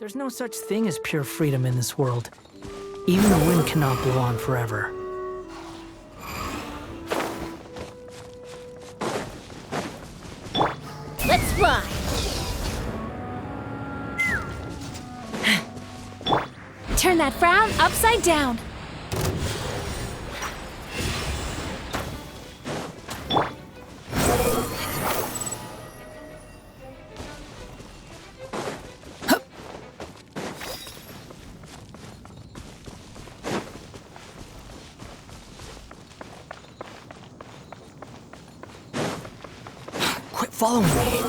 There's no such thing as pure freedom in this world. Even the wind cannot blow on forever. Let's fly! Turn that frown upside down. Quit following me.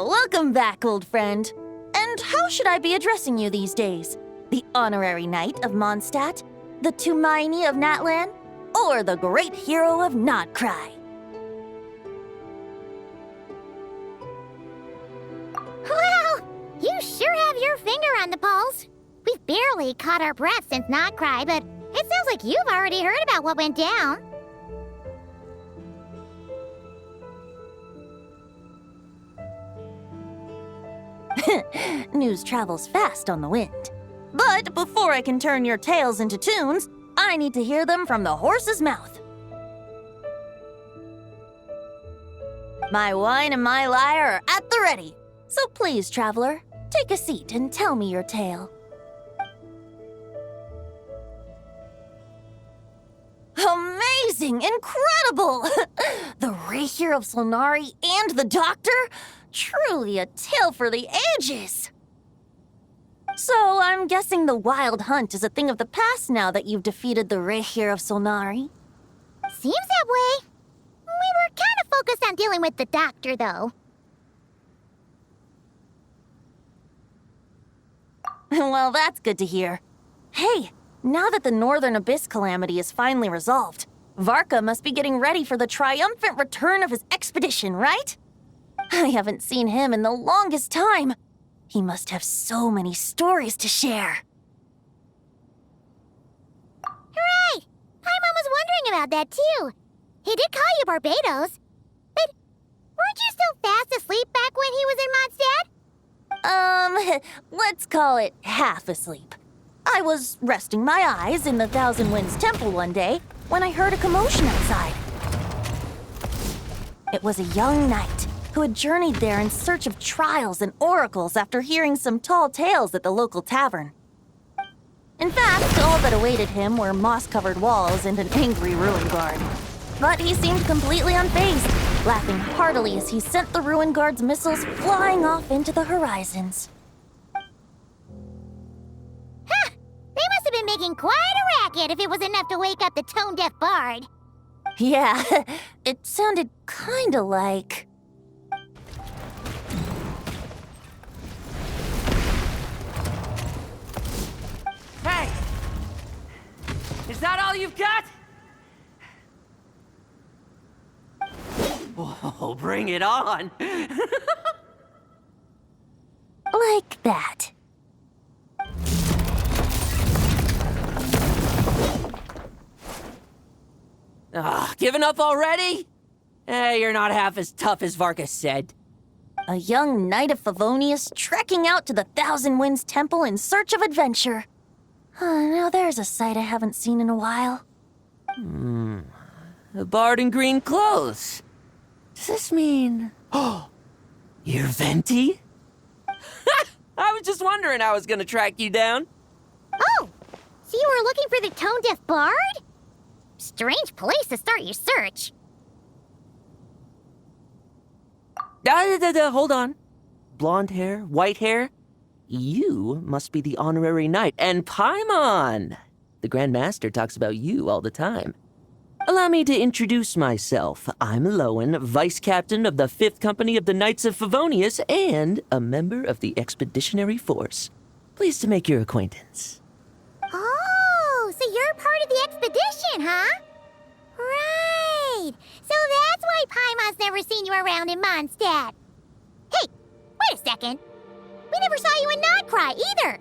Welcome back, old friend. And how should I be addressing you these days? The honorary knight of Mondstadt? The Tumaini of Natlan? Or the great hero of Nodcry? Well, you sure have your finger on the pulse. We've barely caught our breath since Nodcry, but it sounds like you've already heard about what went down. News travels fast on the wind. But before I can turn your tales into tunes, I need to hear them from the horse's mouth. My wine and my lyre are at the ready. So please, traveler, take a seat and tell me your tale. Amazing! Incredible! The Rahier of Solnari and the Doctor? Truly a tale for the ages! So I'm guessing the wild hunt is a thing of the past now that you've defeated the Rahier of Solnari? Seems that way. We were kind of focused on dealing with the Doctor, though. Well, that's good to hear. Hey, now that the Northern Abyss calamity is finally resolved, Varka must be getting ready for the triumphant return of his expedition, right? I haven't seen him in the longest time. He must have so many stories to share. Hooray! Paimon was wondering about that, too. He did call you Barbados. But weren't you still fast asleep back when he was in Mondstadt? Let's call it half asleep. I was resting my eyes in the Thousand Winds Temple one day when I heard a commotion outside. It was a young knight who had journeyed there in search of trials and oracles after hearing some tall tales at the local tavern. In fact, all that awaited him were moss-covered walls and an angry ruin guard. But he seemed completely unfazed, laughing heartily as he sent the ruin guard's missiles flying off into the horizons. Huh! They must have been making quite a racket if it was enough to wake up the tone-deaf bard. Yeah, it sounded kinda like... Hey! Is that all you've got? Whoa, bring it on! like that. Giving up already? You're not half as tough as Varka said. A young knight of Favonius trekking out to the Thousand Winds Temple in search of adventure. Now there's a sight I haven't seen in a while. A bard in green clothes. Does this mean... Oh, you're Venti? I was just wondering how I was gonna track you down. Oh, so you were looking for the tone-deaf bard? Strange place to start your search. Hold on. Blonde hair, white hair? You must be the honorary knight, and Paimon! The Grand Master talks about you all the time. Allow me to introduce myself. I'm Lowen, Vice Captain of the 5th Company of the Knights of Favonius and a member of the Expeditionary Force. Pleased to make your acquaintance. Oh, so you're part of the expedition, huh? Right. So that's why Paimon's never seen you around in Mondstadt. Hey, wait a second. We never saw you in Nodcry either.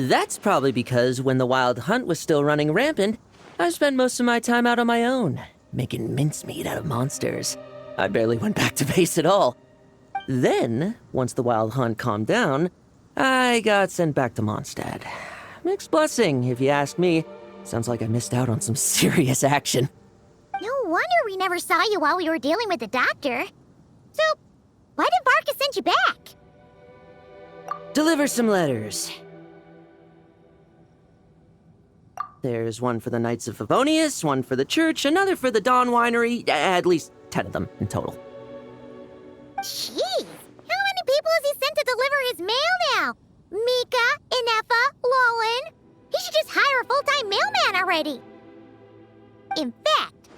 That's probably because when the Wild Hunt was still running rampant, I spent most of my time out on my own, making mincemeat out of monsters. I barely went back to base at all. Then, once the Wild Hunt calmed down, I got sent back to Mondstadt. Mixed blessing, if you ask me. Sounds like I missed out on some serious action. No wonder we never saw you while we were dealing with the doctor. So, why did Varka send you back? Deliver some letters. There's one for the Knights of Favonius, one for the church, another for the Dawn Winery, at least 10 of them in total. Jeez, how many people has he sent to deliver his mail now? Mika, Inefa, Lowen. He should just hire a full-time mailman already. In fact,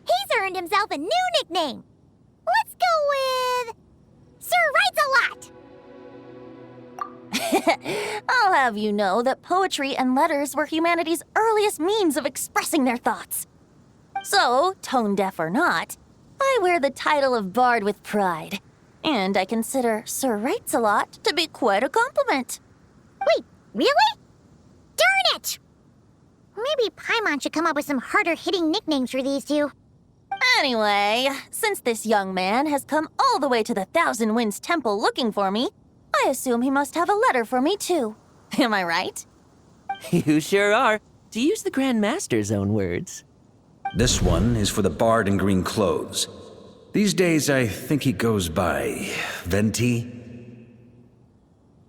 he's earned himself a new nickname. Let's go with... Sir Writes-A-Lot. I'll have you know that poetry and letters were humanity's earliest means of expressing their thoughts. So, tone-deaf or not, I wear the title of Bard with pride. And I consider Sir Writes-A-Lot to be quite a compliment. Wait, really? Darn it! Maybe Paimon should come up with some harder-hitting nicknames for these two. Anyway, since this young man has come all the way to the Thousand Winds Temple looking for me, I assume he must have a letter for me too. Am I right? You sure are, to use the Grand Master's own words. This one is for the bard in green clothes. These days, I think he goes by Venti.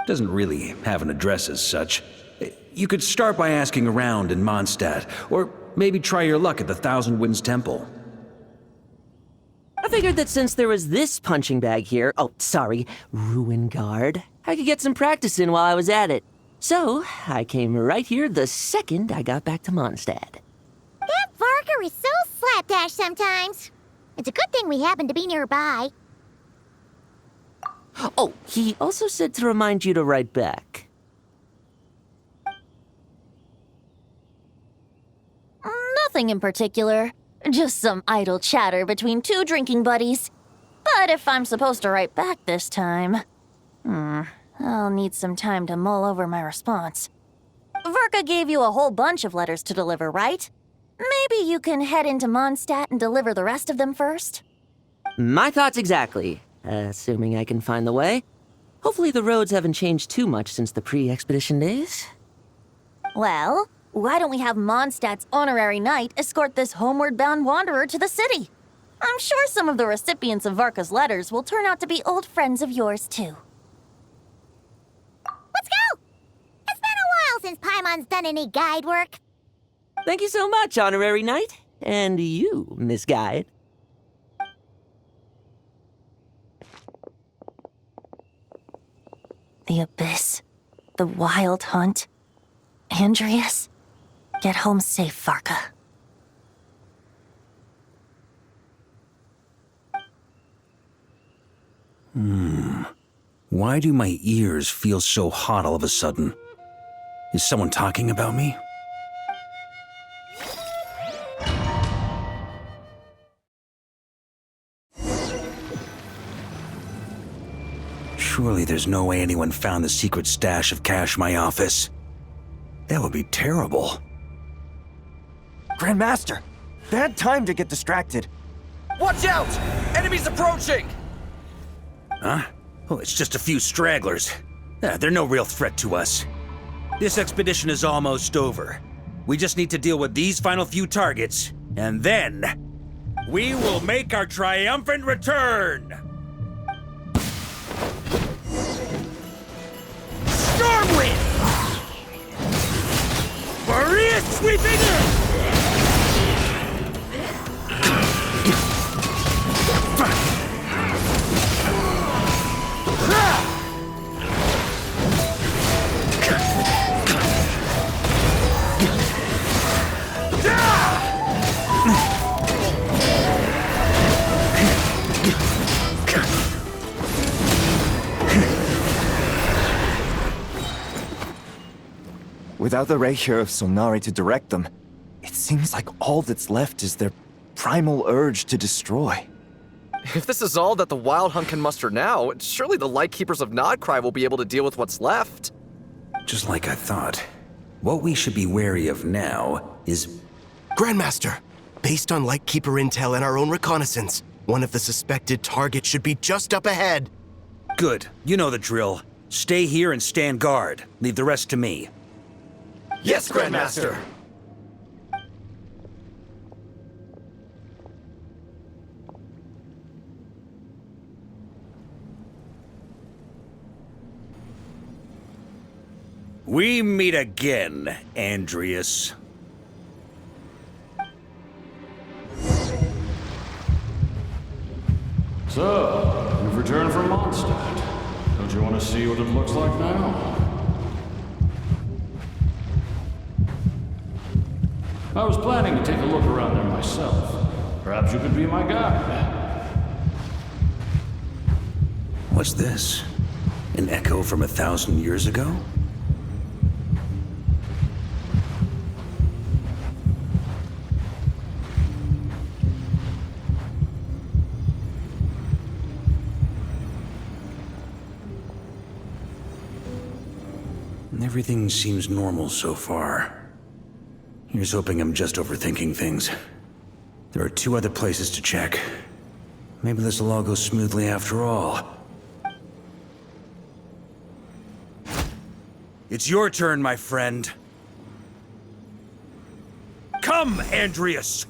Doesn't really have an address as such. You could start by asking around in Mondstadt, or maybe try your luck at the Thousand Winds Temple. I figured that since there was this punching bag here, Ruin Guard, I could get some practice in while I was at it. So, I came right here the second I got back to Mondstadt. That Varka is so slapdash sometimes. It's a good thing we happen to be nearby. Oh, he also said to remind you to write back. Nothing in particular. Just some idle chatter between two drinking buddies. But if I'm supposed to write back this time... I'll need some time to mull over my response. Varka gave you a whole bunch of letters to deliver, right? Maybe you can head into Mondstadt and deliver the rest of them first? My thoughts exactly, assuming I can find the way. Hopefully the roads haven't changed too much since the pre-expedition days. Well, why don't we have Mondstadt's honorary knight escort this homeward-bound wanderer to the city? I'm sure some of the recipients of Varka's letters will turn out to be old friends of yours, too. Let's go! It's been a while since Paimon's done any guide work. Thank you so much, honorary knight. And you, Miss Guide. The Abyss. The Wild Hunt. Andreas. Get home safe, Varka. Why do my ears feel so hot all of a sudden? Is someone talking about me? Surely there's no way anyone found the secret stash of cash in my office. That would be terrible. Grandmaster, bad time to get distracted. Watch out! Enemies approaching! Huh? Oh, it's just a few stragglers. They're no real threat to us. This expedition is almost over. We just need to deal with these final few targets, and then we will make our triumphant return! Stormwind! Maria sweeping in! Without the Reikir of Solnari to direct them, it seems like all that's left is their primal urge to destroy. If this is all that the Wild Hunt can muster now, surely the Lightkeepers of Nodcry will be able to deal with what's left. Just like I thought. What we should be wary of now is... Grandmaster, based on Lightkeeper intel and our own reconnaissance, one of the suspected targets should be just up ahead. Good. You know the drill. Stay here and stand guard. Leave the rest to me. Yes, Grandmaster! We meet again, Andreas. So, you've returned from Mondstadt. Don't you want to see what it looks like now? I was planning to take a look around there myself. Perhaps you could be my guide. What's this? An echo from 1,000 years ago? Everything seems normal so far. Here's hoping I'm just overthinking things. There are 2 other places to check. Maybe this will all go smoothly after all. It's your turn, my friend. Come, Andreas!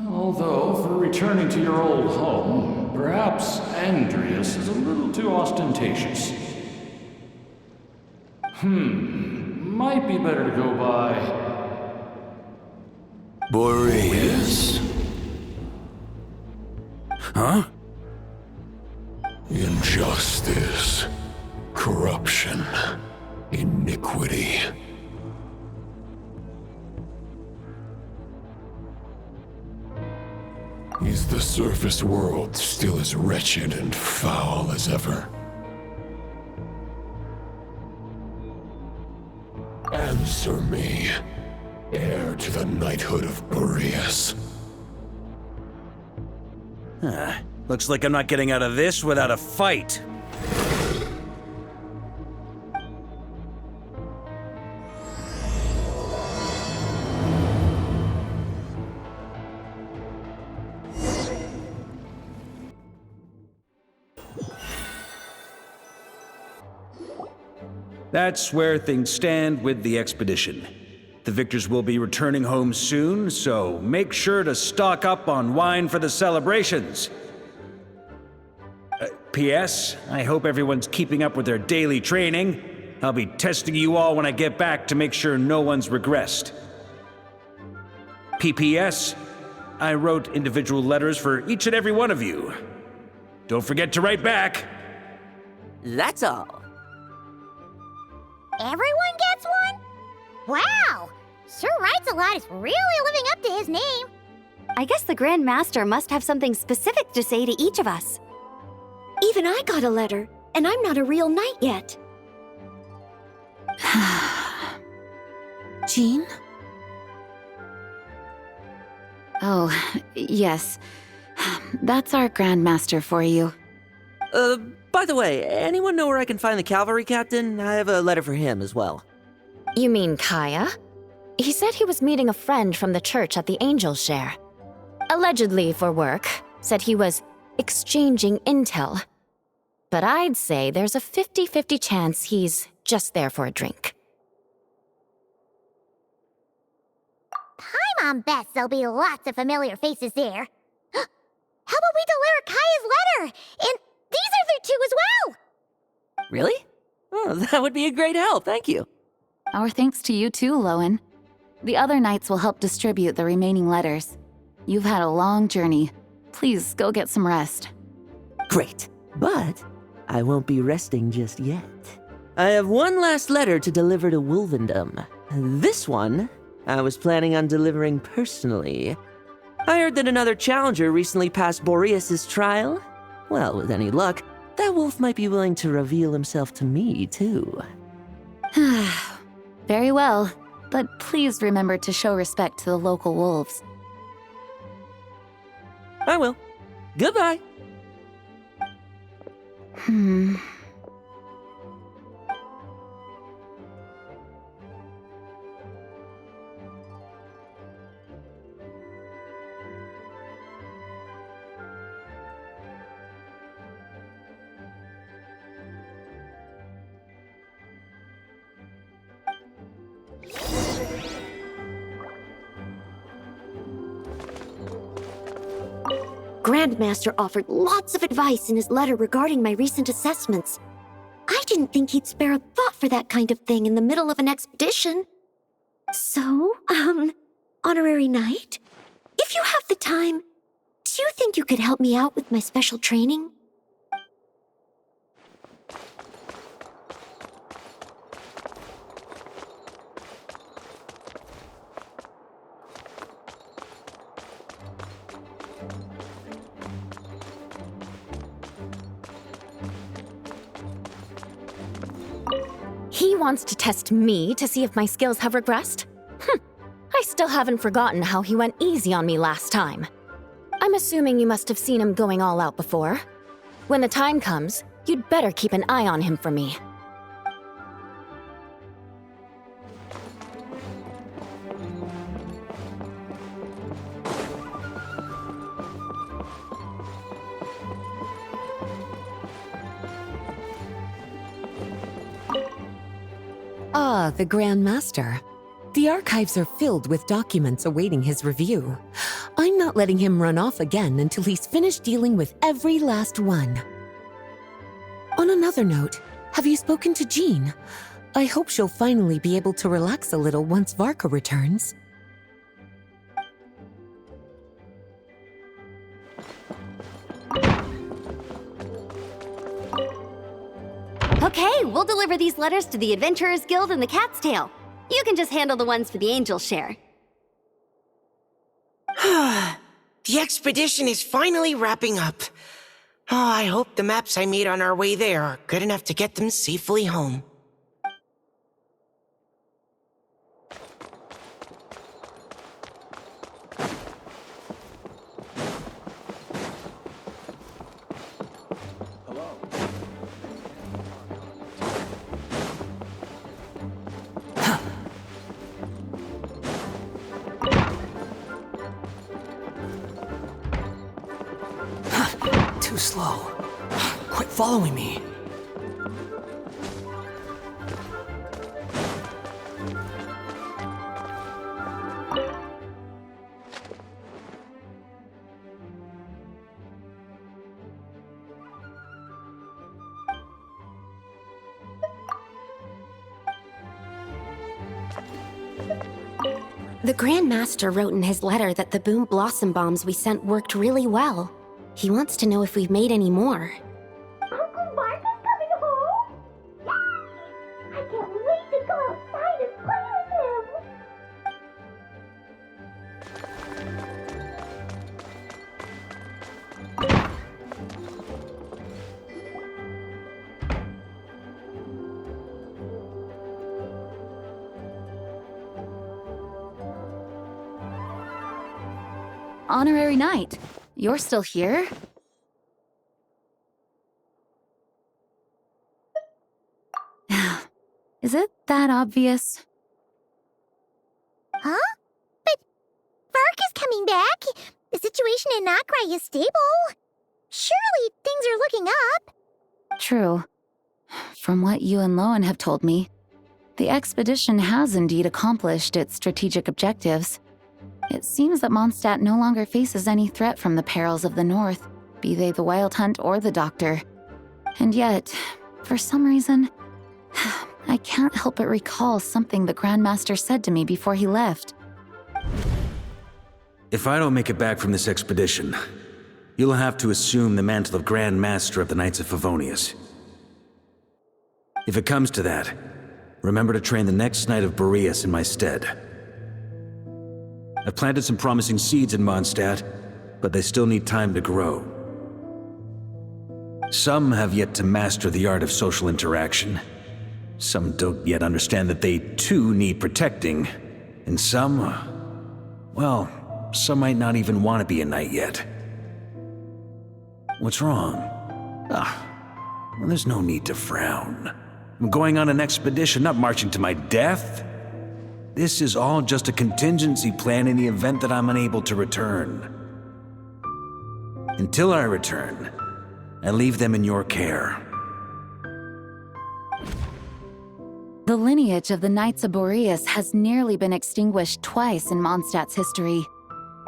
Although, for returning to your old home, perhaps Andreas is a little too ostentatious. Might be better to go by... Boreas. Huh? Injustice. Corruption. Iniquity. Is the surface world still as wretched and foul as ever? Answer me, heir to the knighthood of Boreas. Looks like I'm not getting out of this without a fight. That's where things stand with the expedition. The victors will be returning home soon, so make sure to stock up on wine for the celebrations. P.S. I hope everyone's keeping up with their daily training. I'll be testing you all when I get back to make sure no one's regressed. P.P.S. I wrote individual letters for each and every one of you. Don't forget to write back. That's all. Everyone gets one? Wow! Sir Writes-A-Lot is really living up to his name. I guess the Grand Master must have something specific to say to each of us. Even I got a letter, and I'm not a real knight yet. Jean? Oh, yes. That's our Grand Master for you. By the way, anyone know where I can find the cavalry captain? I have a letter for him as well. You mean Kaya? He said he was meeting a friend from the church at the Angel Share. Allegedly for work. Said he was exchanging intel. But I'd say there's a 50-50 chance he's just there for a drink. Paimon bets there'll be lots of familiar faces there. How about we deliver Kaya's letter? And these are there too as well! Really? Oh, that would be a great help, thank you. Our thanks to you too, Lowen. The other knights will help distribute the remaining letters. You've had a long journey. Please go get some rest. Great, but I won't be resting just yet. I have one last letter to deliver to Wolvendom. This one, I was planning on delivering personally. I heard that another challenger recently passed Boreas' trial. Well, with any luck, that wolf might be willing to reveal himself to me, too. Very well, but please remember to show respect to the local wolves. I will. Goodbye. Grandmaster offered lots of advice in his letter regarding my recent assessments. I didn't think he'd spare a thought for that kind of thing in the middle of an expedition. So, Honorary Knight, if you have the time, do you think you could help me out with my special training? He wants to test me to see if my skills have regressed? I still haven't forgotten how he went easy on me last time. I'm assuming you must have seen him going all out before. When the time comes, you'd better keep an eye on him for me. Ah, the Grand Master. The archives are filled with documents awaiting his review. I'm not letting him run off again until he's finished dealing with every last one. On another note, have you spoken to Jean? I hope she'll finally be able to relax a little once Varka returns. Okay, we'll deliver these letters to the Adventurers Guild and the Cat's Tail. You can just handle the ones for the Angel's share. The expedition is finally wrapping up. Oh, I hope the maps I made on our way there are good enough to get them safely home. Too slow. Quit following me. The Grand Master wrote in his letter that the Boom Blossom bombs we sent worked really well. He wants to know if we've made any more. Uncle Varka's coming home? Yay! I can't wait to go outside and play with him! Honorary Knight, you're still here? Is it that obvious? Huh? But Varka's coming back. The situation in Nocrai is stable. Surely things are looking up. True. From what you and Lowen have told me, the expedition has indeed accomplished its strategic objectives. It seems that Mondstadt no longer faces any threat from the perils of the North, be they the Wild Hunt or the Doctor. And yet, for some reason, I can't help but recall something the Grandmaster said to me before he left. If I don't make it back from this expedition, you'll have to assume the mantle of Grand Master of the Knights of Favonius. If it comes to that, remember to train the next Knight of Boreas in my stead. I've planted some promising seeds in Mondstadt, but they still need time to grow. Some have yet to master the art of social interaction. Some don't yet understand that they too need protecting. And some, well, some might not even want to be a knight yet. What's wrong? Well, there's no need to frown. I'm going on an expedition, not marching to my death. This is all just a contingency plan in the event that I'm unable to return. Until I return, I leave them in your care. The lineage of the Knights of Boreas has nearly been extinguished twice in Mondstadt's history.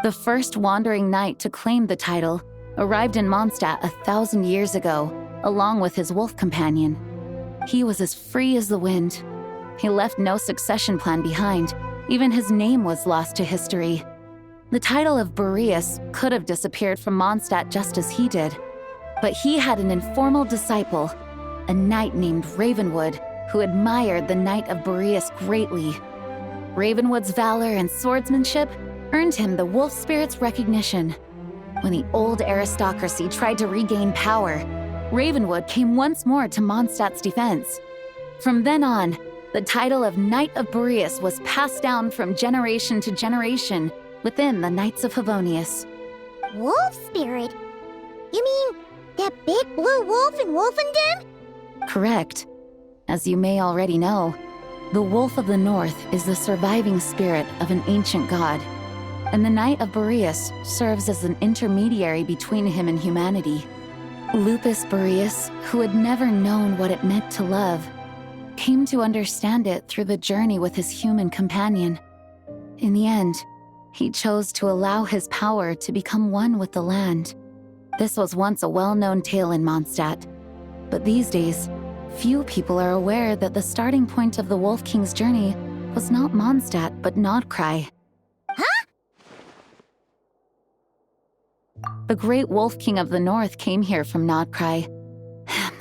The first wandering knight to claim the title arrived in Mondstadt 1,000 years ago, along with his wolf companion. He was as free as the wind. He left no succession plan behind. Even his name was lost to history. The title of Boreas could have disappeared from Mondstadt just as he did. But he had an informal disciple, a knight named Ravenwood, who admired the Knight of Boreas greatly. Ravenwood's valor and swordsmanship earned him the wolf spirit's recognition. When the old aristocracy tried to regain power, Ravenwood came once more to Mondstadt's defense. From then on, the title of Knight of Boreas was passed down from generation to generation within the Knights of Favonius. Wolf spirit? You mean that big blue wolf in Wolfenden? Correct. As you may already know, the Wolf of the North is the surviving spirit of an ancient god, and the Knight of Boreas serves as an intermediary between him and humanity. Lupus Boreas, who had never known what it meant to love, came to understand it through the journey with his human companion. In the end, he chose to allow his power to become one with the land. This was once a well-known tale in Mondstadt, but these days, few people are aware that the starting point of the Wolf King's journey was not Mondstadt, but Nodcry. Huh? The great Wolf King of the North came here from Nodcry,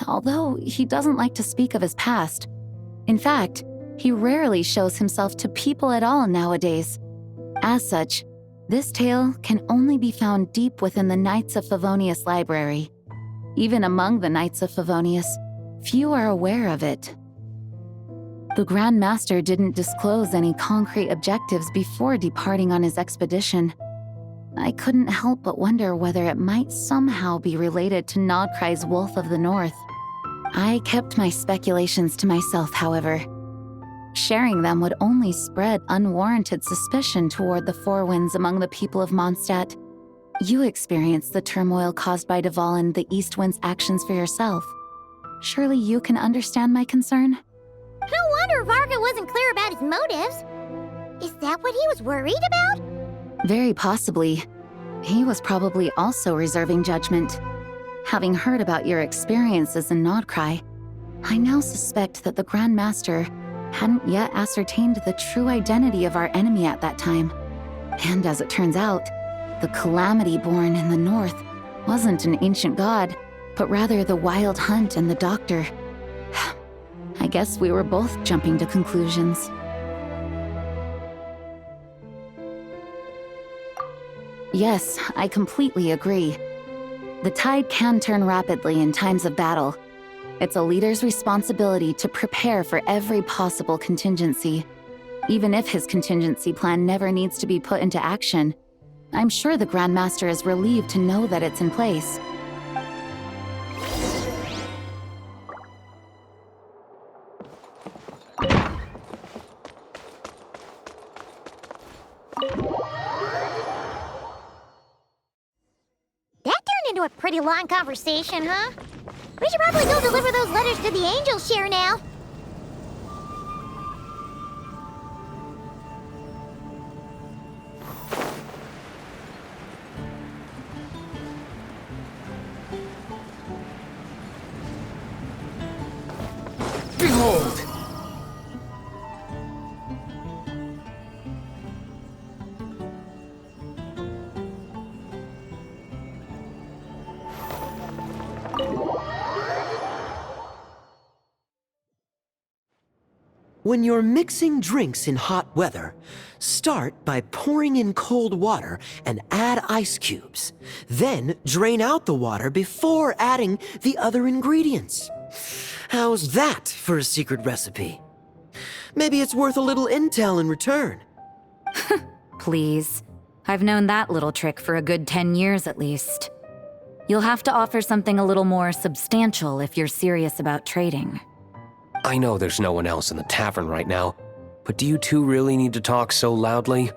although he doesn't like to speak of his past. In fact, he rarely shows himself to people at all nowadays. As such, this tale can only be found deep within the Knights of Favonius library. Even among the Knights of Favonius, few are aware of it. The Grand Master didn't disclose any concrete objectives before departing on his expedition. I couldn't help but wonder whether it might somehow be related to Nodcry's Wolf of the North. I kept my speculations to myself, however. Sharing them would only spread unwarranted suspicion toward the Four Winds among the people of Mondstadt. You experienced the turmoil caused by Dvalin the East Wind's actions for yourself. Surely you can understand my concern? No wonder Varka wasn't clear about his motives. Is that what he was worried about? Very possibly. He was probably also reserving judgment. Having heard about your experiences in Nodcry, I now suspect that the Grand Master hadn't yet ascertained the true identity of our enemy at that time. And as it turns out, the calamity born in the north wasn't an ancient god, but rather the Wild Hunt and the Doctor. I guess we were both jumping to conclusions. Yes, I completely agree. The tide can turn rapidly in times of battle. It's a leader's responsibility to prepare for every possible contingency. Even if his contingency plan never needs to be put into action, I'm sure the Grand Master is relieved to know that it's in place. That turned into a pretty long conversation, huh? We should probably go deliver those letters to the Angel Share now. Behold! When you're mixing drinks in hot weather, start by pouring in cold water and add ice cubes. Then drain out the water before adding the other ingredients. How's that for a secret recipe? Maybe it's worth a little intel in return. Please. I've known that little trick for a good 10 years at least. You'll have to offer something a little more substantial if you're serious about trading. I know there's no one else in the tavern right now, but do you two really need to talk so loudly?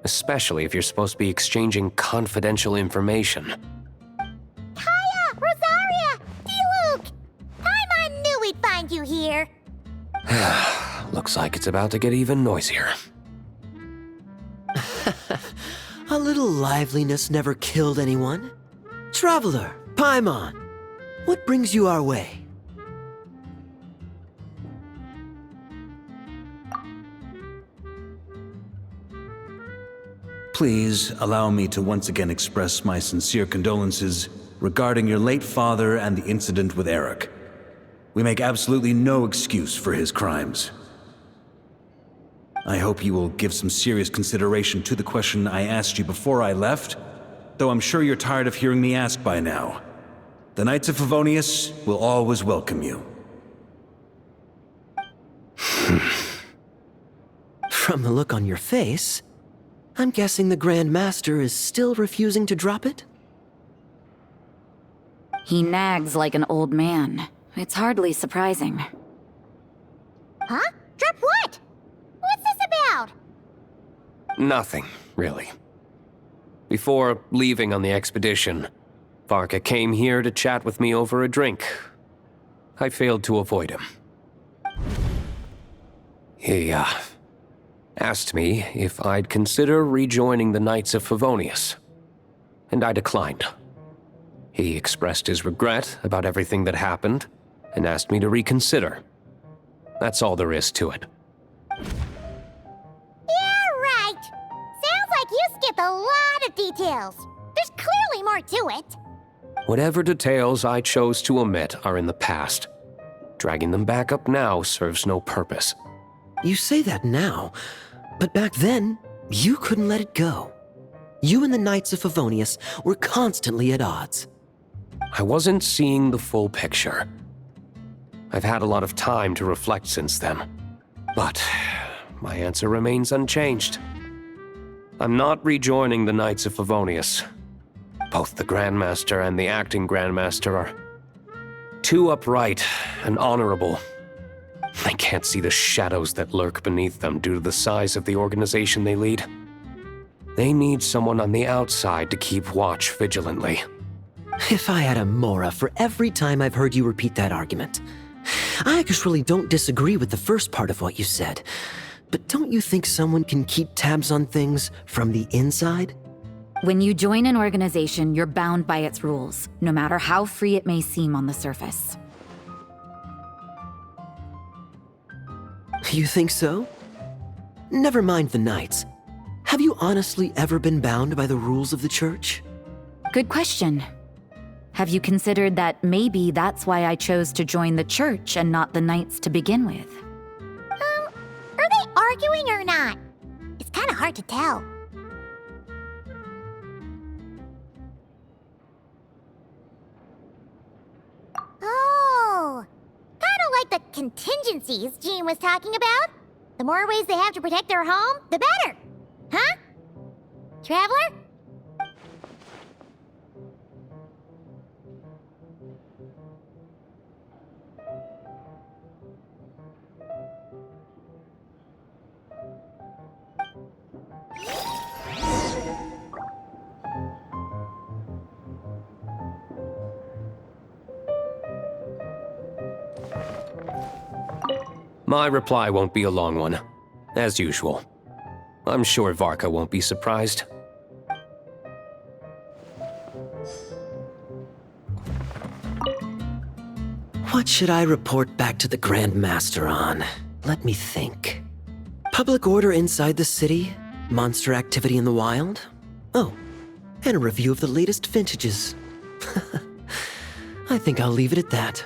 Especially if you're supposed to be exchanging confidential information. Hiya, Rosaria! D-Luke! Paimon knew we'd find you here. Looks like it's about to get even noisier. A little liveliness never killed anyone. Traveler, Paimon, what brings you our way? Please allow me to once again express my sincere condolences regarding your late father and the incident with Eric. We make absolutely no excuse for his crimes. I hope you will give some serious consideration to the question I asked you before I left, though I'm sure you're tired of hearing me ask by now. The Knights of Favonius will always welcome you. From the look on your face, I'm guessing the Grand Master is still refusing to drop it? He nags like an old man. It's hardly surprising. Huh? Drop what? What's this about? Nothing, really. Before leaving on the expedition, Varka came here to chat with me over a drink. I failed to avoid him. He, asked me if I'd consider rejoining the Knights of Favonius, and I declined. He expressed his regret about everything that happened, and asked me to reconsider. That's all there is to it. Yeah, right. Sounds like you skipped a lot of details. There's clearly more to it. Whatever details I chose to omit are in the past. Dragging them back up now serves no purpose. You say that now, but back then, you couldn't let it go. You and the Knights of Favonius were constantly at odds. I wasn't seeing the full picture. I've had a lot of time to reflect since then, but my answer remains unchanged. I'm not rejoining the Knights of Favonius. Both the Grandmaster and the acting Grandmaster are too upright and honorable. I can't see the shadows that lurk beneath them due to the size of the organization they lead. They need someone on the outside to keep watch vigilantly. If I had a Mora for every time I've heard you repeat that argument. I actually don't disagree with the first part of what you said, but don't you think someone can keep tabs on things from the inside? When you join an organization, you're bound by its rules, no matter how free it may seem on the surface. You think so? Never mind the Knights. Have you honestly ever been bound by the rules of the Church? Good question. Have you considered that maybe that's why I chose to join the Church and not the Knights to begin with? Are they arguing or not? It's kind of hard to tell. Oh, kind of like the contingencies Jean was talking about. The more ways they have to protect their home, the better. Huh? Traveler? My reply won't be a long one, as usual. I'm sure Varka won't be surprised. What should I report back to the Grand Master on? Let me think. Public order inside the city, monster activity in the wild. Oh, and a review of the latest vintages. I think I'll leave it at that.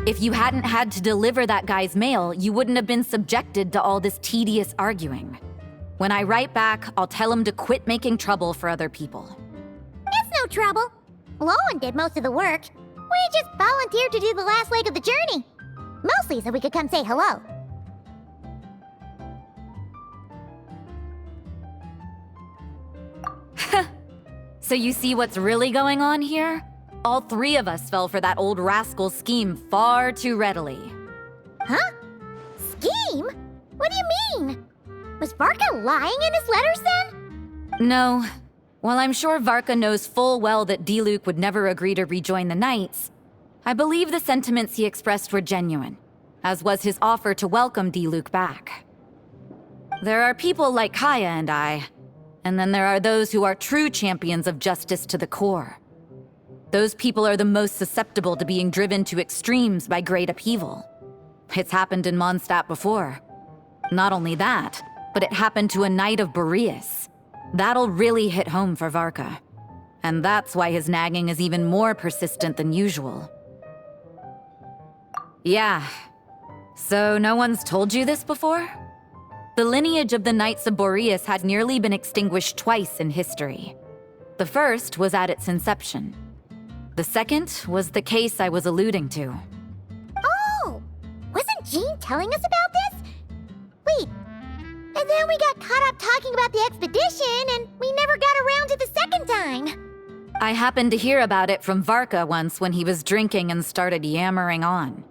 If you hadn't had to deliver that guy's mail, you wouldn't have been subjected to all this tedious arguing. When I write back, I'll tell him to quit making trouble for other people. It's no trouble. Lowen did most of the work. We just volunteered to do the last leg of the journey. Mostly so we could come say hello. So you see what's really going on here? All three of us fell for that old rascal's scheme far too readily. Huh? Scheme? What do you mean? Was Varka lying in his letters then? No. While I'm sure Varka knows full well that Diluc would never agree to rejoin the Knights, I believe the sentiments he expressed were genuine, as was his offer to welcome Diluc back. There are people like Kaya and I, and then there are those who are true champions of justice to the core. Those people are the most susceptible to being driven to extremes by great upheaval. It's happened in Mondstadt before. Not only that, but it happened to a Knight of Boreas. That'll really hit home for Varka. And that's why his nagging is even more persistent than usual. Yeah. So no one's told you this before? The lineage of the Knights of Boreas had nearly been extinguished twice in history. The first was at its inception. The second was the case I was alluding to. Oh! Wasn't Jean telling us about this? Wait, and then we got caught up talking about the expedition, and we never got around to the second time. I happened to hear about it from Varka once when he was drinking and started yammering on.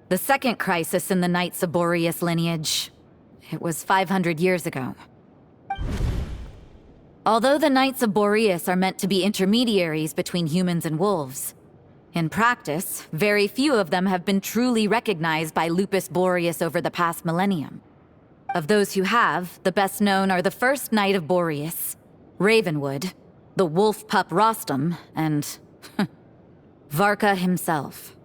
The second crisis in the Knights of Boreas lineage. It was 500 years ago. Although the Knights of Boreas are meant to be intermediaries between humans and wolves, in practice, very few of them have been truly recognized by Lupus Boreas over the past millennium. Of those who have, the best known are the first Knight of Boreas, Ravenwood, the wolf pup Rostam, and Varka himself.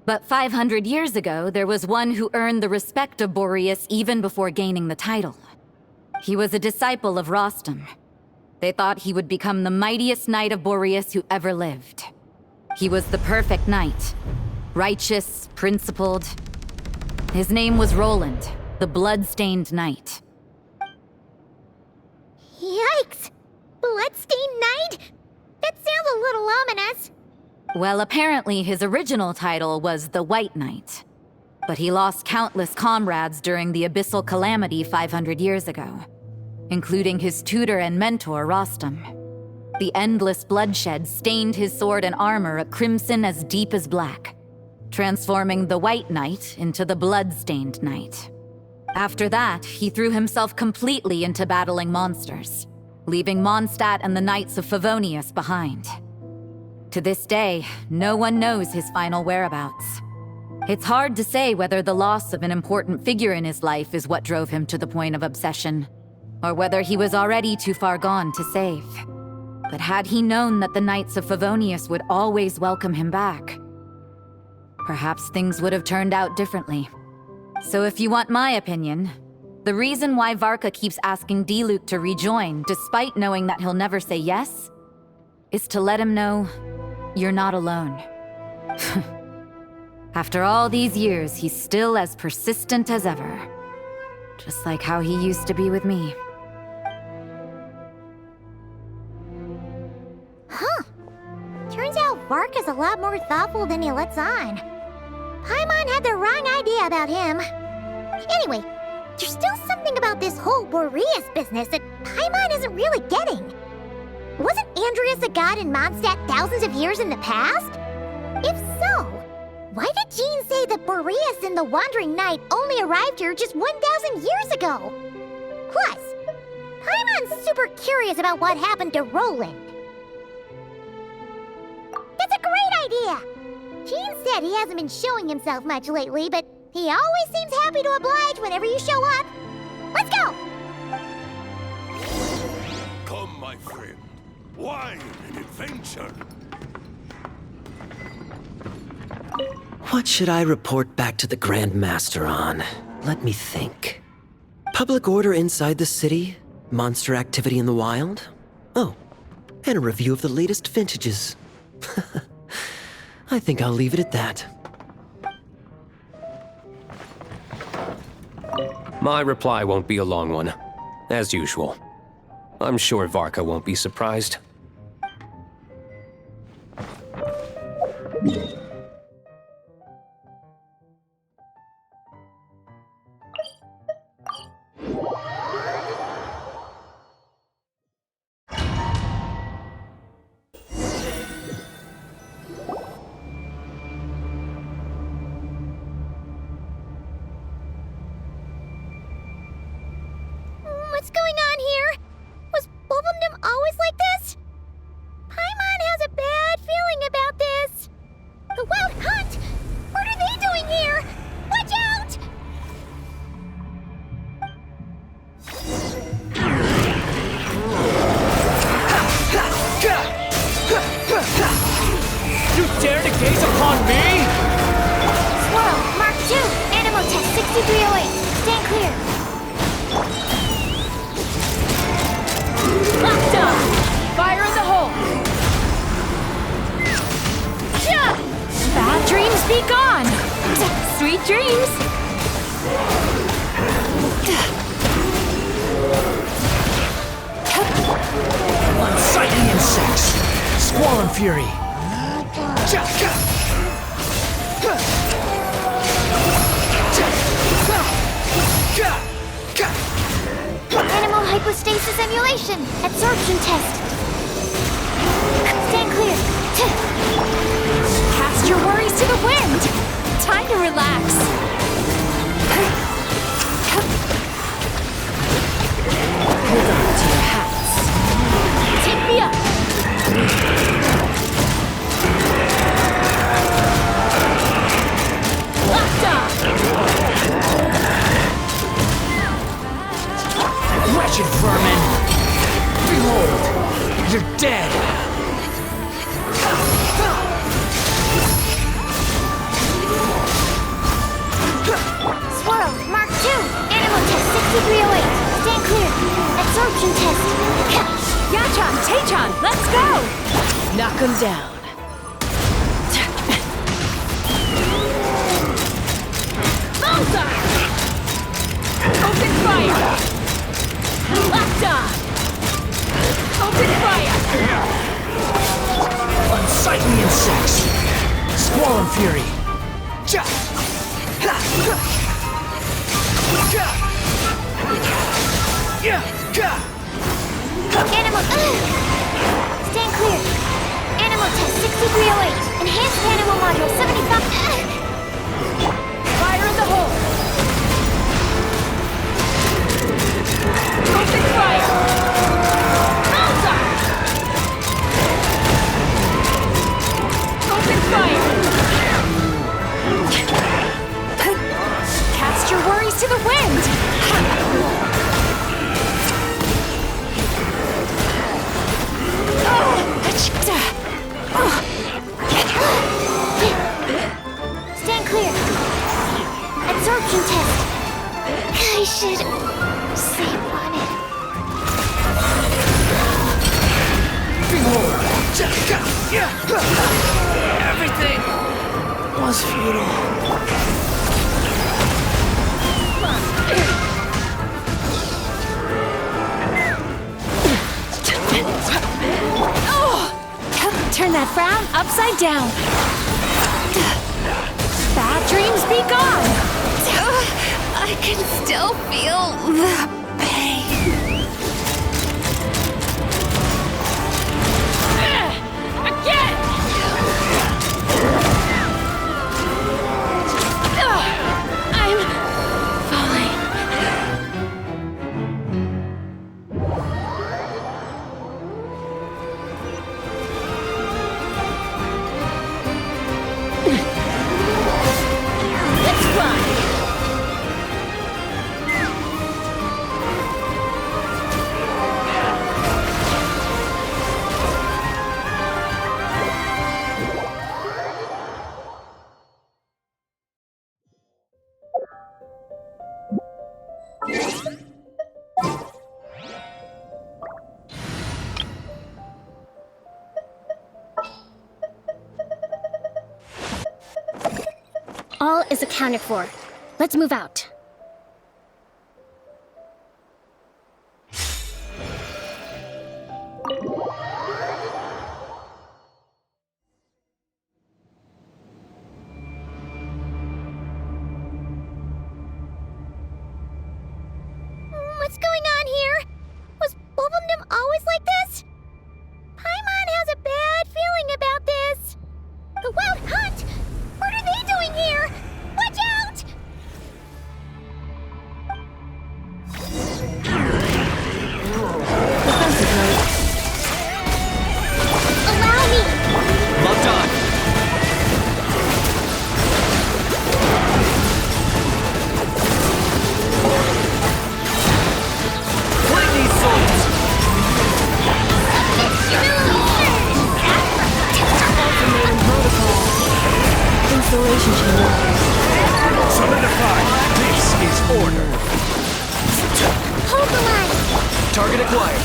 But 500 years ago, there was one who earned the respect of Boreas even before gaining the title. He was a disciple of Rostam. They thought he would become the mightiest Knight of Boreas who ever lived. He was the perfect knight. Righteous, principled. His name was Roland, the blood-stained knight. Yikes! Bloodstained Knight? That sounds a little ominous. Well, apparently his original title was the White Knight. But he lost countless comrades during the abyssal calamity 500 years ago, including his tutor and mentor, Rostam. The endless bloodshed stained his sword and armor a crimson as deep as black, transforming the White Knight into the blood-stained Knight. After that, he threw himself completely into battling monsters, leaving Mondstadt and the Knights of Favonius behind. To this day, no one knows his final whereabouts. It's hard to say whether the loss of an important figure in his life is what drove him to the point of obsession, or whether he was already too far gone to save. But had he known that the Knights of Favonius would always welcome him back, perhaps things would have turned out differently. So if you want my opinion, the reason why Varka keeps asking Diluc to rejoin, despite knowing that he'll never say yes, is to let him know you're not alone. After all these years, he's still as persistent as ever. Just like how he used to be with me. Huh. Turns out Varka's a lot more thoughtful than he lets on. Paimon had the wrong idea about him. Anyway, there's still something about this whole Boreas business that Paimon isn't really getting. Wasn't Andreas a god in Mondstadt thousands of years in the past? If so, why did Jean say that Boreas and the Wandering Knight only arrived here just 1,000 years ago? Plus, Paimon's super curious about what happened to Roland. That's a great idea! Jean said he hasn't been showing himself much lately, but he always seems happy to oblige whenever you show up. Let's go! Come, my friend. Wine and adventure. What should I report back to the Grand Master on? Let me think. Public order inside the city? Monster activity in the wild? Oh, and a review of the latest vintages. I think I'll leave it at that. My reply won't be a long one, as usual. I'm sure Varka won't be surprised. What's going on here? Was Bulbumdum always like this? Paimon has a bad feeling about this. The Wild Hunt? What are they doing here? Watch out! You dare to gaze upon me? Swirl, Mark 2, Animal Test 6308. Stand clear. Locked up! Fire in the hole! Bad dreams be gone! Sweet dreams! Unsightly insects! Squall and fury! Animal hypostasis emulation. Absorption test. Stand clear. Cast your worries to the wind! Time to relax! Hold on to your hats. Take me up! Locked up! Wretched vermin! Behold! You're dead! Swirl, Mark 2, Animal Test 6308. Stand clear. Absorption test. Yachan, Tachan, let's go! Knock him down. Bullseye! Open fire! Locked on! Open fire! Unsightly insects! Squall and fury! Animal. Stand clear. Animal Test 6308. Enhanced Animal Module 75. Fire in the hole! Open fire! Bullseye! Open fire! Cast your worries to the wind! Stand clear. Absorption test. I should save on it. Behold! Everything was futile. Turn that frown upside down. Bad dreams be gone. I can still feel the pain. Again! I'm falling. All is accounted for. Let's move out. What's going on here? Was Wolfendom always like this? Paimon has a bad feeling about this. The Wild Hunt? What are they doing here? Watch out! Allow me! Locked on! Fling these souls! Ultimatum protocol. Installation chamber. Solidified! This is order! Hold the line! Target acquired.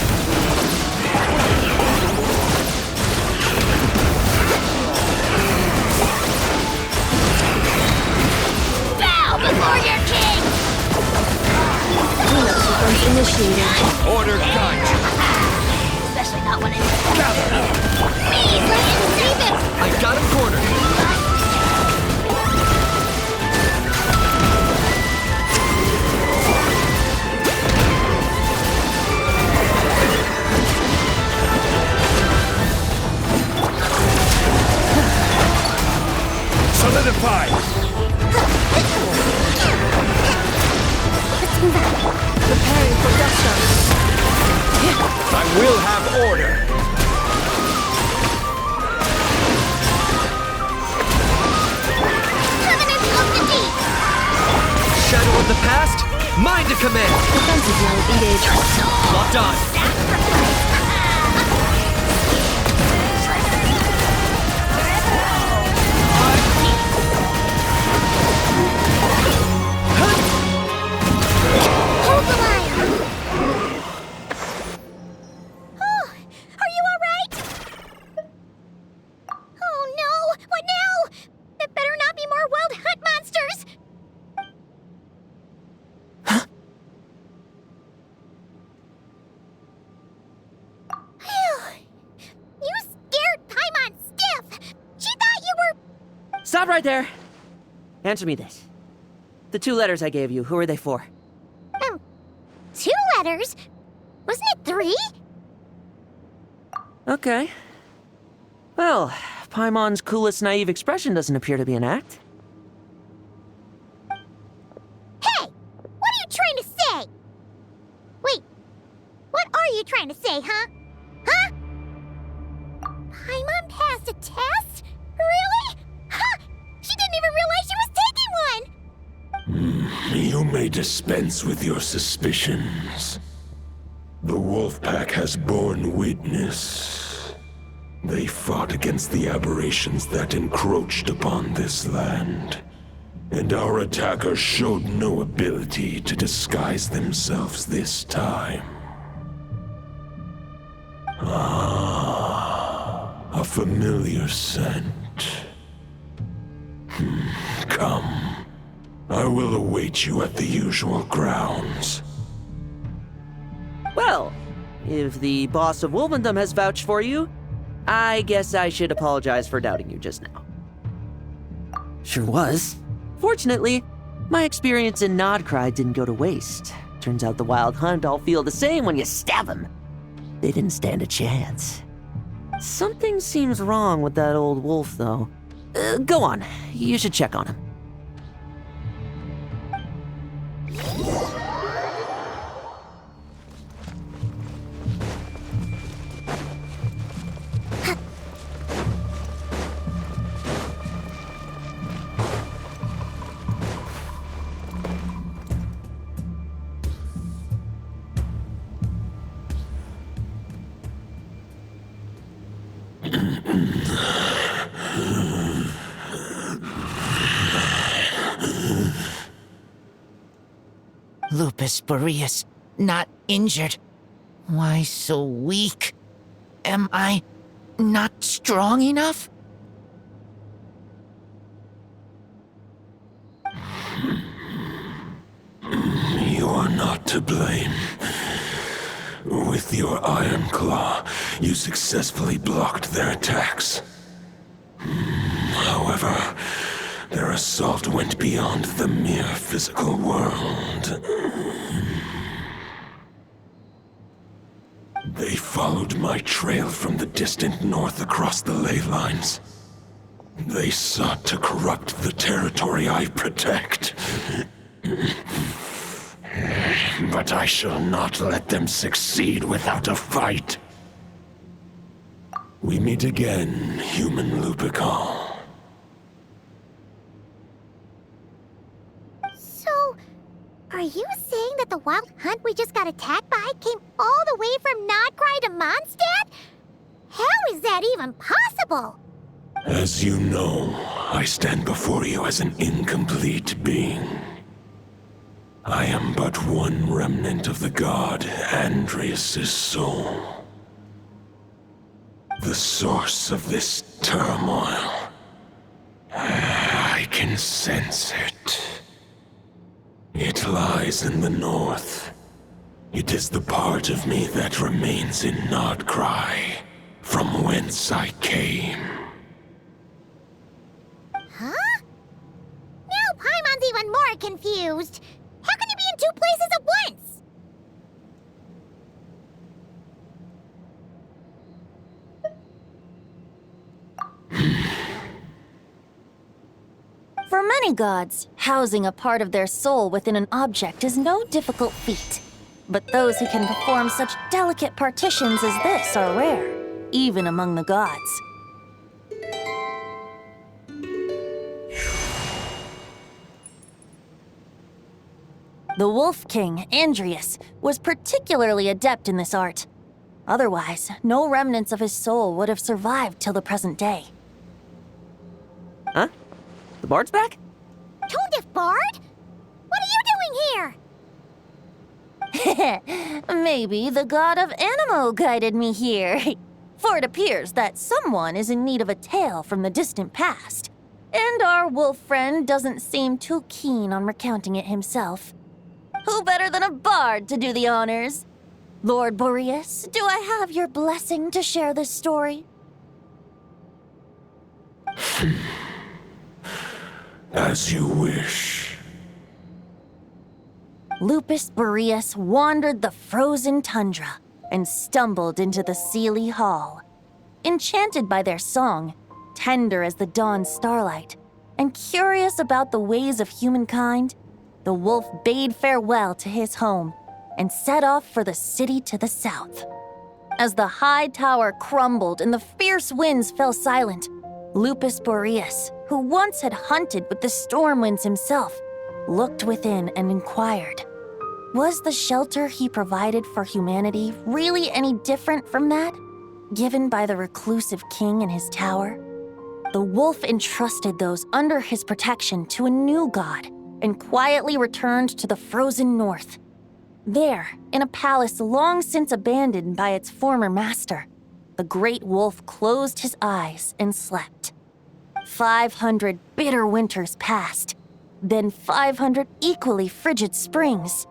Bow before your king! Cleanup sequence initiated. Order guide. Especially not when it's... Please, let him save him! I got him cornered. Solidified. Preparing for gusto. I will have order. Covenant of the Deep! Shadow of the past, mine to command. Defensive mode engaged. Locked on. Hold the line! Oh, are you alright? Oh no! What now? There better not be more Wild Hunt monsters! You scared Paimon stiff! She thought you were... Stop right there! Answer me this. The 2 letters I gave you, who are they for? 2 letters? Wasn't it 3? Okay. Well, Paimon's coolest naive expression doesn't appear to be an act. Hey! What are you trying to say? Wait, what are you trying to say, huh? Huh? Paimon passed a test? Really? Huh! She didn't even realize she was taking one! You may dispense with your suspicions. The Wolfpack has borne witness. They fought against the aberrations that encroached upon this land. And our attackers showed no ability to disguise themselves this time. A familiar scent. Come. I will await you at the usual grounds. Well, if the boss of Wolfendom has vouched for you, I guess I should apologize for doubting you just now. Sure was. Fortunately, my experience in Nodcry didn't go to waste. Turns out the Wild Hunt all feel the same when you stab them. They didn't stand a chance. Something seems wrong with that old wolf, though. Go on, you should check on him. Lupus Boreas, not injured. Why so weak? Am I not strong enough? to blame. With your Iron Claw, you successfully blocked their attacks. However, their assault went beyond the mere physical world. They followed my trail from the distant north across the ley lines. They sought to corrupt the territory I protect. But I shall not let them succeed without a fight. We meet again, human Lupical. So, are you saying that the wild hunt we just got attacked by came all the way from Nodcry to Mondstadt? How is that even possible? As you know, I stand before you as an incomplete being. I am but one remnant of the god Andrias' soul. The source of this turmoil. I can sense it. It lies in the north. It is the part of me that remains in Nodcry, from whence I came. Huh? Now Paimon's even more confused. How can he be in two places at once? For many gods, housing a part of their soul within an object is no difficult feat. But those who can perform such delicate partitions as this are rare, even among the gods. The Wolf King, Andrias, was particularly adept in this art. Otherwise, no remnants of his soul would have survived till the present day. Huh? The bard's back? Tone Deaf Bard? What are you doing here? Maybe the god of Animo guided me here. For it appears that someone is in need of a tale from the distant past. And our wolf friend doesn't seem too keen on recounting it himself. Who better than a bard to do the honors? Lord Boreas, do I have your blessing to share this story? As you wish. Lupus Boreas wandered the frozen tundra and stumbled into the Seelie Hall. Enchanted by their song, tender as the dawn's starlight, and curious about the ways of humankind, the wolf bade farewell to his home and set off for the city to the south. As the high tower crumbled and the fierce winds fell silent, Lupus Boreas, who once had hunted with the storm winds himself, looked within and inquired, was the shelter he provided for humanity really any different from that given by the reclusive king in his tower? The wolf entrusted those under his protection to a new god and quietly returned to the frozen north. There, in a palace long since abandoned by its former master, the great wolf closed his eyes and slept. 500 bitter winters passed, then 500 equally frigid springs.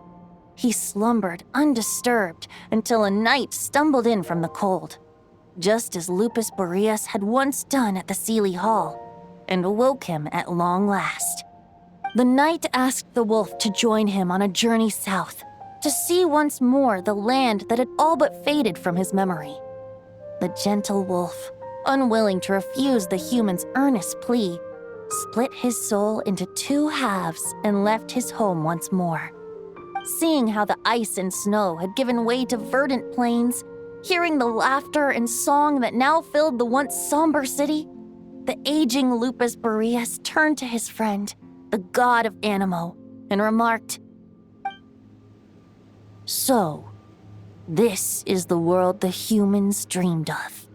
He slumbered undisturbed until a night stumbled in from the cold, just as Lupus Boreas had once done at the Seelie Hall, and awoke him at long last. The night asked the wolf to join him on a journey south, to see once more the land that had all but faded from his memory. The gentle wolf, unwilling to refuse the human's earnest plea, split his soul into two halves and left his home once more. Seeing how the ice and snow had given way to verdant plains, hearing the laughter and song that now filled the once somber city, the aging Lupus Boreas turned to his friend, the god of Animo, and remarked, "So, this is the world the humans dreamed of."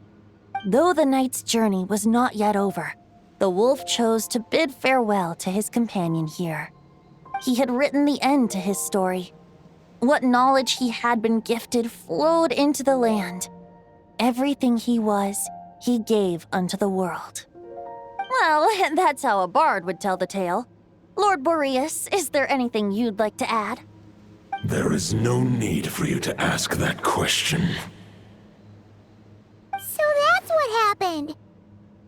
Though the night's journey was not yet over, the wolf chose to bid farewell to his companion here. He had written the end to his story. What knowledge he had been gifted flowed into the land. Everything he was, he gave unto the world. Well, that's how a bard would tell the tale. Lord Boreas, is there anything you'd like to add? There is no need for you to ask that question. So that's what happened.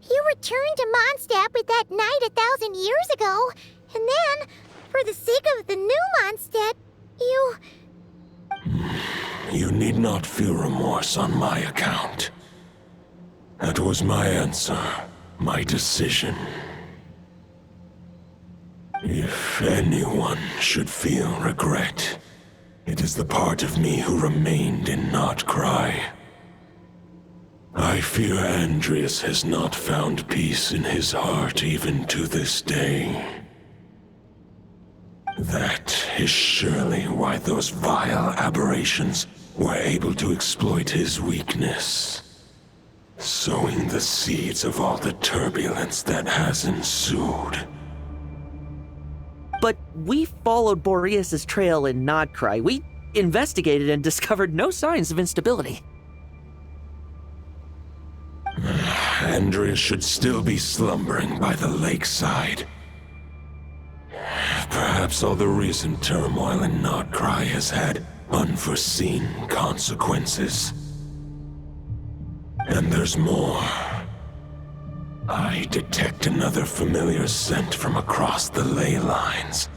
You returned to Mondstadt with that knight 1,000 years ago, and then, for the sake of the new Mondstadt, you... You need not feel remorse on my account. That was my answer, my decision. If anyone should feel regret, it is the part of me who remained in Notcry. I fear Andreas has not found peace in his heart even to this day. That is surely why those vile aberrations were able to exploit his weakness, sowing the seeds of all the turbulence that has ensued. But we followed Boreas' trail in Nodcry. We investigated and discovered no signs of instability. Andreas should still be slumbering by the lakeside. Perhaps all the recent turmoil in Nodcry has had unforeseen consequences. And there's more. I detect another familiar scent from across the ley lines.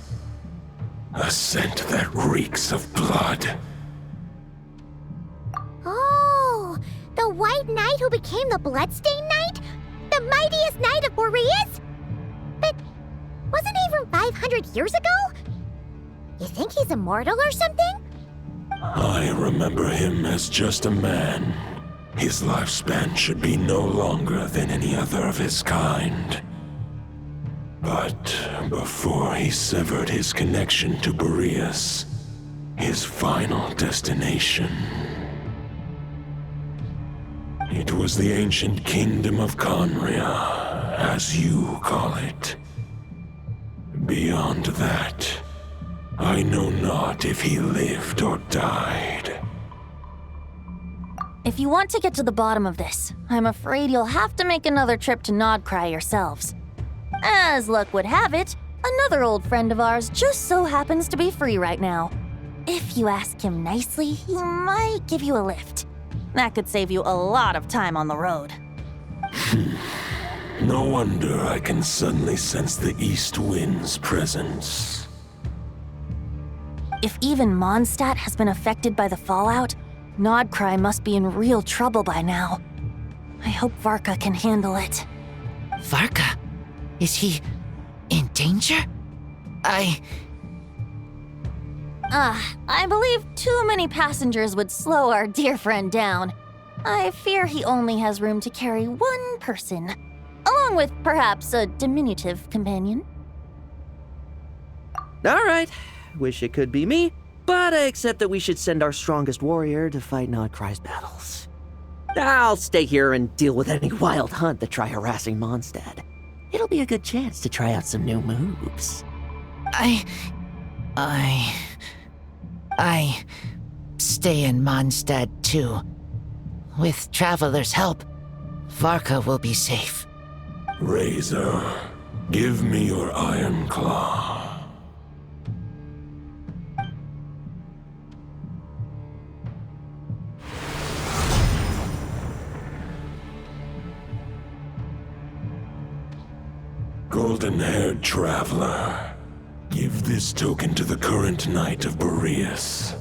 A scent that reeks of blood. Oh, the White Knight who became the Bloodstained Knight? The mightiest knight of Boreas? But wasn't he from 500 years ago? You think he's immortal or something? I remember him as just a man. His lifespan should be no longer than any other of his kind. But before he severed his connection to Boreas, his final destination, it was the ancient kingdom of Conria, as you call it. Beyond that, I know not if he lived or died. If you want to get to the bottom of this, I'm afraid you'll have to make another trip to Nodcry yourselves. As luck would have it, another old friend of ours just so happens to be free right now. If you ask him nicely, he might give you a lift. That could save you a lot of time on the road. No wonder I can suddenly sense the east wind's presence. If even Mondstadt has been affected by the fallout, Nodcry must be in real trouble by now. I hope Varka can handle it. Varka? Is he in danger? I believe too many passengers would slow our dear friend down. I fear he only has room to carry one person, along with perhaps a diminutive companion. All right, wish it could be me, but I accept that we should send our strongest warrior to fight Nodcry's battles. I'll stay here and deal with any wild hunt that try harassing Mondstadt. It'll be a good chance to try out some new moves. I stay in Mondstadt too. With Traveler's help, Varka will be safe. Razor, give me your iron claw. Golden-haired traveler, give this token to the current knight of Boreas.